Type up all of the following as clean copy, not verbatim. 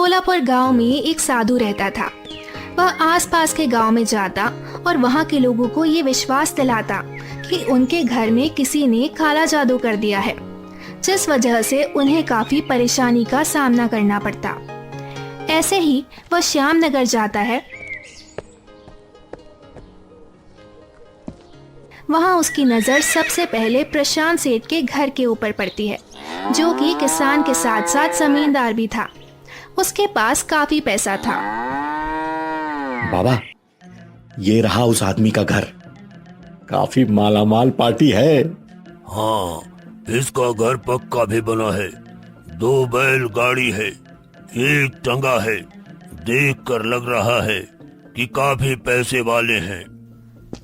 कोलापुर गांव में एक साधु रहता था। वह आसपास के गांव में जाता और वहां के लोगों को ये विश्वास दिलाता कि उनके घर में किसी ने काला जादू कर दिया है, जिस वजह से उन्हें काफी परेशानी का सामना करना पड़ता। ऐसे ही वह श्यामनगर जाता है। वहां उसकी नजर सबसे पहले प्रशांत सेठ के घर के ऊपर पड़ती है, जो कि किसान के साथ साथ जमींदार भी था। उसके पास काफी पैसा था। बाबा, ये रहा उस आदमी का घर। काफी मालामाल पार्टी है। हाँ, इसका घर पक्का भी बना है। 2 बैल गाड़ी है, 1 टंगा है। देखकर लग रहा है कि काफी पैसे वाले हैं।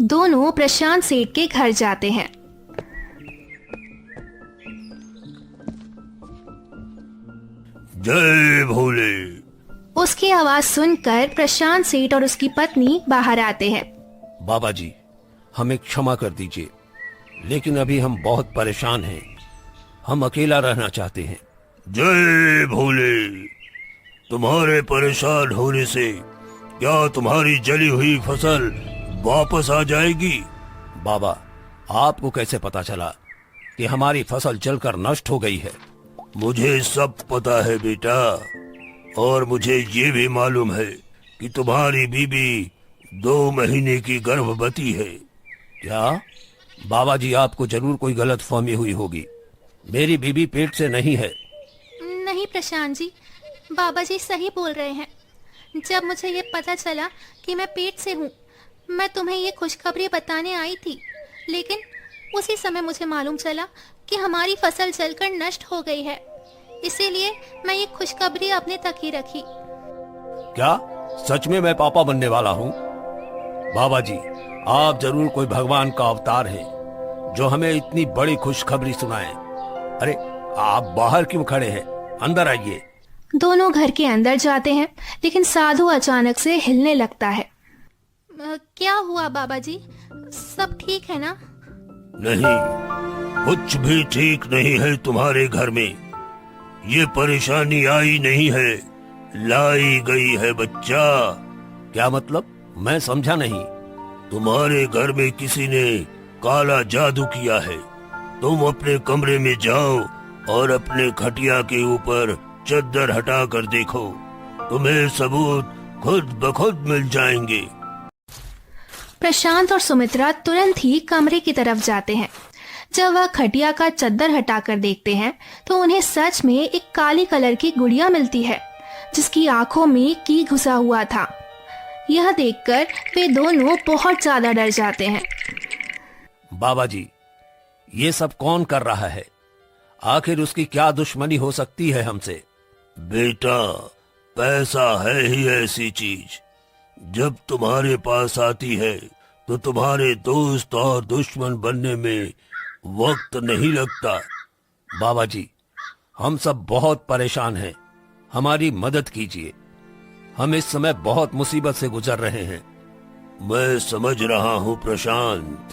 दोनों प्रशांत सेठ के घर जाते हैं। जय भोले। उसकी आवाज सुनकर प्रशांत सेठ और उसकी पत्नी बाहर आते हैं। बाबा जी, हमें क्षमा कर दीजिए, लेकिन अभी हम बहुत परेशान हैं। हम अकेला रहना चाहते हैं। जय भोले। तुम्हारे परेशान होने से क्या तुम्हारी जली हुई फसल वापस आ जाएगी? बाबा, आपको कैसे पता चला कि हमारी फसल जलकर नष्ट हो गई है? मुझे सब पता है बेटा, और मुझे ये भी मालूम है कि तुम्हारी बीबी 2 महीने की गर्भवती है। क्या? बाबा जी, आपको जरूर कोई गलतफहमी हुई होगी। मेरी बीबी पेट से नहीं है। नहीं प्रशांत जी, बाबा जी सही बोल रहे हैं। जब मुझे ये पता चला कि मैं पेट से हूँ, मैं तुम्हें ये खुशखबरी बताने आई थी, लेकिन उसी समय मुझे मालूम चला कि हमारी फसल जलकर नष्ट हो गई है। इसीलिए मैं ये खुशखबरी अपने तक ही रखी। क्या सच में मैं पापा बनने वाला हूँ? बाबा जी, आप जरूर कोई भगवान का अवतार हैं, जो हमें इतनी बड़ी खुशखबरी सुनाए। अरे, आप बाहर क्यों खड़े हैं? अंदर आइए। दोनों घर के अंदर जाते हैं, लेकिन साधु अचानक से हिलने लगता है। क्या हुआ बाबा जी? सब ठीक है ना? नहीं, कुछ भी ठीक नहीं है तुम्हारे घर में। ये परेशानी आई नहीं है, लाई गई है बच्चा। क्या मतलब? मैं समझा नहीं। तुम्हारे घर में किसी ने काला जादू किया है। तुम अपने कमरे में जाओ और अपने खटिया के ऊपर चद्दर हटा कर देखो। तुम्हें सबूत खुद ब खुद मिल जाएंगे। प्रशांत और सुमित्रा तुरंत ही कमरे की तरफ जाते हैं। जब वह खटिया का चद्दर हटाकर देखते हैं तो उन्हें सच में एक काली कलर की गुड़िया मिलती है, जिसकी आंखों में की घुसा हुआ था। यह देखकर वे दोनों बहुत ज्यादा डर जाते हैं। बाबा जी, ये सब कौन कर रहा है? आखिर उसकी क्या दुश्मनी हो सकती है हमसे? बेटा, पैसा है ही ऐसी चीज, जब तुम्हारे पास आती है तो तुम्हारे दोस्त और दुश्मन बनने में वक्त नहीं लगता। बाबा जी, हम सब बहुत परेशान हैं, हमारी मदद कीजिए। हम इस समय बहुत मुसीबत से गुजर रहे हैं। मैं समझ रहा हूँ प्रशांत।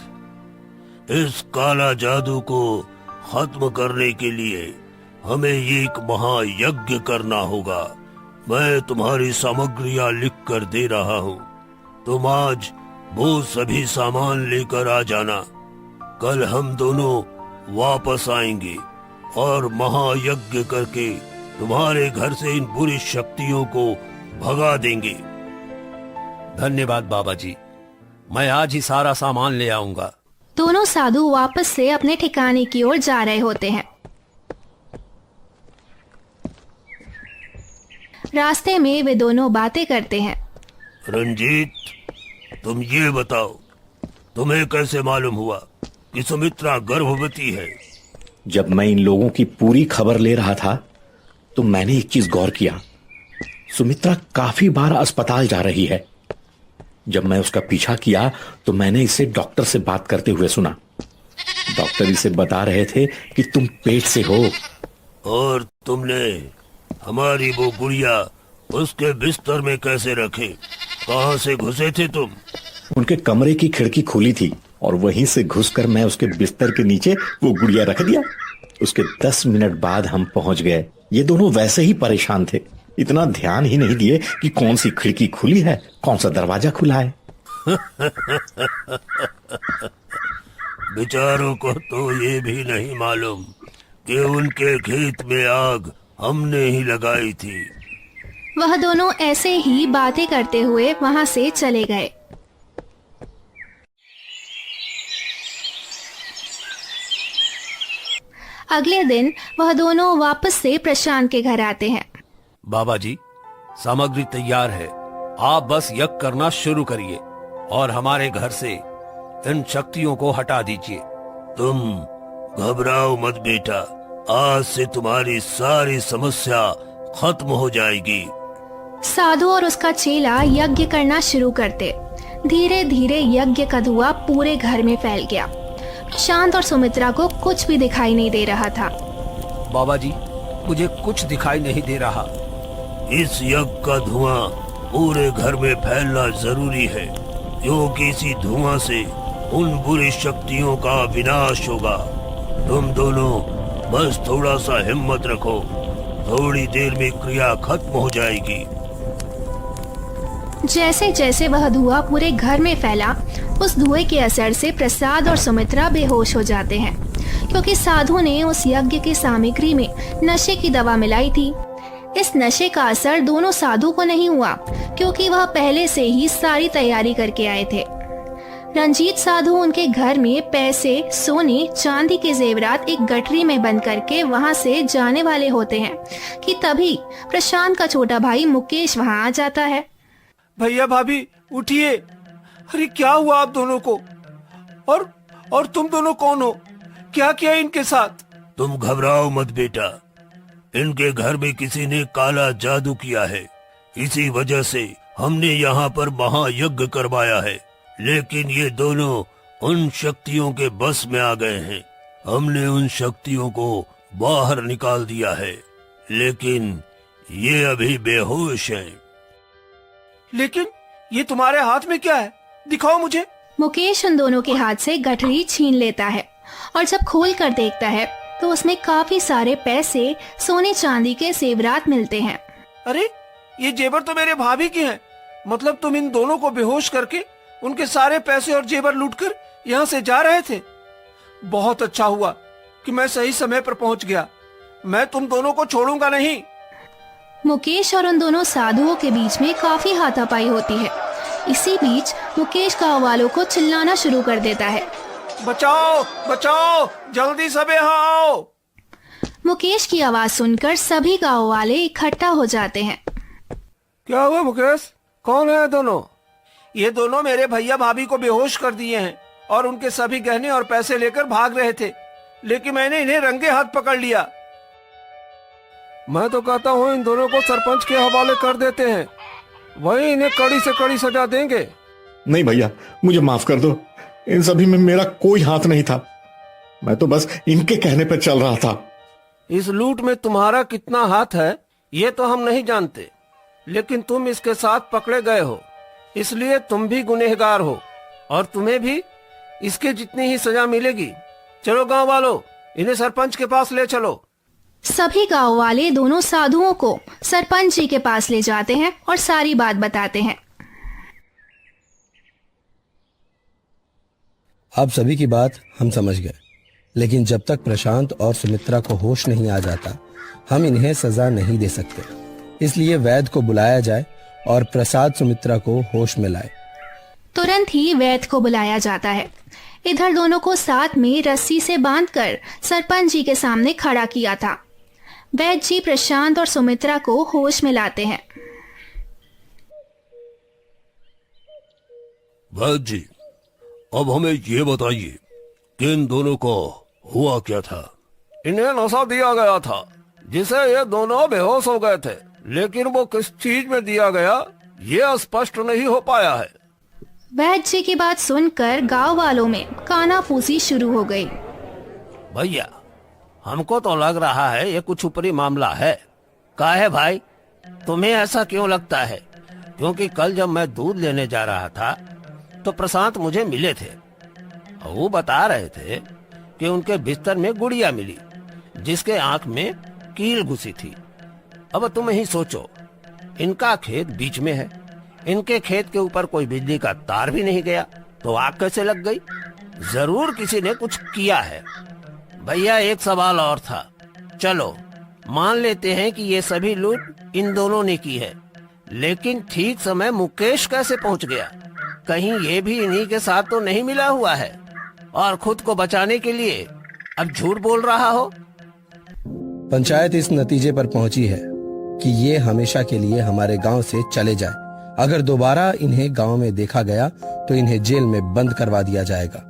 इस काला जादू को खत्म करने के लिए हमें एक महायज्ञ करना होगा। मैं तुम्हारी सामग्रियां लिख कर दे रहा हूँ। तुम आज वो सभी सामान लेकर आ जाना। कल हम दोनों वापस आएंगे और महायज्ञ करके तुम्हारे घर से इन बुरी शक्तियों को भगा देंगे। धन्यवाद बाबा जी, मैं आज ही सारा सामान ले आऊंगा। दोनों साधु वापस से अपने ठिकाने की ओर जा रहे होते हैं। रास्ते में वे दोनों बातें करते हैं। रंजीत, तुम ये बताओ, तुम्हें कैसे मालूम हुआ कि सुमित्रा गर्भवती है? जब मैं इन लोगों की पूरी खबर ले रहा था तो मैंने एक चीज गौर किया। सुमित्रा काफी बार अस्पताल जा रही है। जब मैं उसका पीछा किया तो मैंने इसे डॉक्टर से बात करते हुए सुना। डॉक्टर इसे बता रहे थे कि तुम पेट से हो। और तुमने हमारी वो गुड़िया उसके बिस्तर में कैसे रखे? कहाँ से घुसे थे तुम? उनके कमरे की खिड़की खुली थी और वहीं से घुसकर मैं उसके बिस्तर के नीचे वो गुड़िया रख दिया। उसके 10 मिनट बाद हम पहुंच गए। ये दोनों वैसे ही परेशान थे, इतना ध्यान ही नहीं दिए कि कौन सी खिड़की खुली है, कौन सा दरवाजा खुला है। बेचारों को तो ये भी नहीं मालूम कि उनके खेत में आग हमने ही लगाई थी। वह दोनों ऐसे ही बातें करते हुए वहां से चले गए। अगले दिन वह दोनों वापस से प्रशांत के घर आते हैं। बाबा जी, सामग्री तैयार है, आप बस यज्ञ करना शुरू करिए और हमारे घर से इन शक्तियों को हटा दीजिए। तुम घबराओ मत बेटा, आज से तुम्हारी सारी समस्या खत्म हो जाएगी। साधु और उसका चेला यज्ञ करना शुरू करते। धीरे धीरे यज्ञ का धुआं पूरे घर में फैल गया। प्रशांत और सुमित्रा को कुछ भी दिखाई नहीं दे रहा था। बाबा जी, मुझे कुछ दिखाई नहीं दे रहा। इस यज्ञ का धुआं पूरे घर में फैलना जरूरी है, क्योंकि इसी धुआं से उन बुरी शक्तियों का विनाश होगा। तुम दोनों बस थोड़ा सा हिम्मत रखो, थोड़ी देर में क्रिया खत्म हो जाएगी। जैसे जैसे वह धुआं पूरे घर में फैला, उस धुएं के असर से प्रसाद और सुमित्रा बेहोश हो जाते हैं, क्योंकि साधु ने उस यज्ञ की सामग्री में नशे की दवा मिलाई थी। इस नशे का असर दोनों साधु को नहीं हुआ, क्योंकि वह पहले से ही सारी तैयारी करके आए थे। रंजीत साधु उनके घर में पैसे, सोने, चांदी के जेवरात एक गठरी में बंद करके वहां से जाने वाले होते हैं कि तभी प्रशांत का छोटा भाई मुकेश वहां आ जाता है। भैया भाभी उठिए, अरे क्या हुआ आप दोनों को? और तुम दोनों कौन हो? क्या किया इनके साथ? तुम घबराओ मत बेटा, इनके घर में किसी ने काला जादू किया है। इसी वजह से हमने यहाँ पर महायज्ञ करवाया है, लेकिन ये दोनों उन शक्तियों के बस में आ गए हैं। हमने उन शक्तियों को बाहर निकाल दिया है, लेकिन ये अभी बेहोश हैं। लेकिन ये तुम्हारे हाथ में क्या है? दिखाओ मुझे। मुकेश उन दोनों के हाथ से गठरी छीन लेता है और जब खोल कर देखता है तो उसमें काफी सारे पैसे, सोने चांदी के जेवरात मिलते हैं। अरे ये जेवर तो मेरे भाभी के हैं। मतलब तुम इन दोनों को बेहोश करके उनके सारे पैसे और जेवर लूटकर यहाँ से जा रहे थे। बहुत अच्छा हुआ कि मैं सही समय पर पहुँच गया। मैं तुम दोनों को छोड़ूंगा नहीं। मुकेश और उन दोनों साधुओं के बीच में काफी हाथापाई होती है। इसी बीच मुकेश गांव वालों को चिल्लाना शुरू कर देता है, बचाओ बचाओ, जल्दी सब यहाँ आओ। मुकेश की आवाज सुनकर सभी गांव वाले इकट्ठा हो जाते हैं। क्या हुआ मुकेश? कौन है दोनों? ये दोनों मेरे भैया भाभी को बेहोश कर दिए हैं और उनके सभी गहने और पैसे लेकर भाग रहे थे, लेकिन मैंने इन्हें रंगे हाथ पकड़ लिया। मैं तो कहता हूँ इन दोनों को सरपंच के हवाले कर देते हैं, वही इन्हें कड़ी से कड़ी सजा देंगे। नहीं भैया, मुझे माफ कर दो, इन सभी में मेरा कोई हाथ नहीं था। मैं तो बस इनके कहने पर चल रहा था। इस लूट में तुम्हारा कितना हाथ है ये तो हम नहीं जानते, लेकिन तुम इसके साथ पकड़े गए हो, इसलिए तुम भी गुनहगार हो और तुम्हें भी इसके जितनी ही सजा मिलेगी। चलो गांव वालों, इन्हें सरपंच के पास ले चलो। सभी गांव वाले दोनों साधुओं को सरपंच जी के पास ले जाते हैं और सारी बात बताते हैं। अब सभी की बात हम समझ गए, लेकिन जब तक प्रशांत और सुमित्रा को होश नहीं आ जाता, हम इन्हें सजा नहीं दे सकते। इसलिए वैद्य को बुलाया जाए और प्रसाद सुमित्रा को होश में लाए। तुरंत ही वैद्य को बुलाया जाता है। इधर दोनों को साथ में रस्सी से बांधकर सरपंच जी के सामने खड़ा किया था। वैद्य जी प्रशांत और सुमित्रा को होश में लाते हैं। वैद्य जी, अब हमें ये बताइए कि इन दोनों को हुआ क्या था? इन्हें नशा दिया गया था, जिसे ये दोनों बेहोश हो गए थे, लेकिन वो किस चीज में दिया गया ये स्पष्ट नहीं हो पाया है। वैद्य जी की बात सुनकर गांव वालों में कानाफूसी शुरू हो गई। भैया, हमको तो लग रहा है ये कुछ ऊपरी मामला है। काहे भाई, तुम्हें ऐसा क्यों लगता है? क्योंकि कल जब मैं दूध लेने जा रहा था तो प्रशांत मुझे मिले थे। वो बता रहे थे कि उनके बिस्तर में गुड़िया मिली, जिसके आंख में कील घुसी थी। अब तुम ही सोचो इनका खेत बीच में है, इनके खेत के ऊपर कोई बिजली का तार भी नहीं गया, तो आग कैसे लग गई? जरूर किसी ने कुछ किया है। भैया एक सवाल और था। चलो मान लेते हैं कि ये सभी लूट इन दोनों ने की है, लेकिन ठीक समय मुकेश कैसे पहुंच गया? कहीं ये भी इन्हीं के साथ तो नहीं मिला हुआ है और खुद को बचाने के लिए अब झूठ बोल रहा हो? पंचायत इस नतीजे पर पहुंची है कि ये हमेशा के लिए हमारे गांव से चले जाए। अगर दोबारा इन्हें गांव में देखा गया तो इन्हें जेल में बंद करवा दिया जाएगा।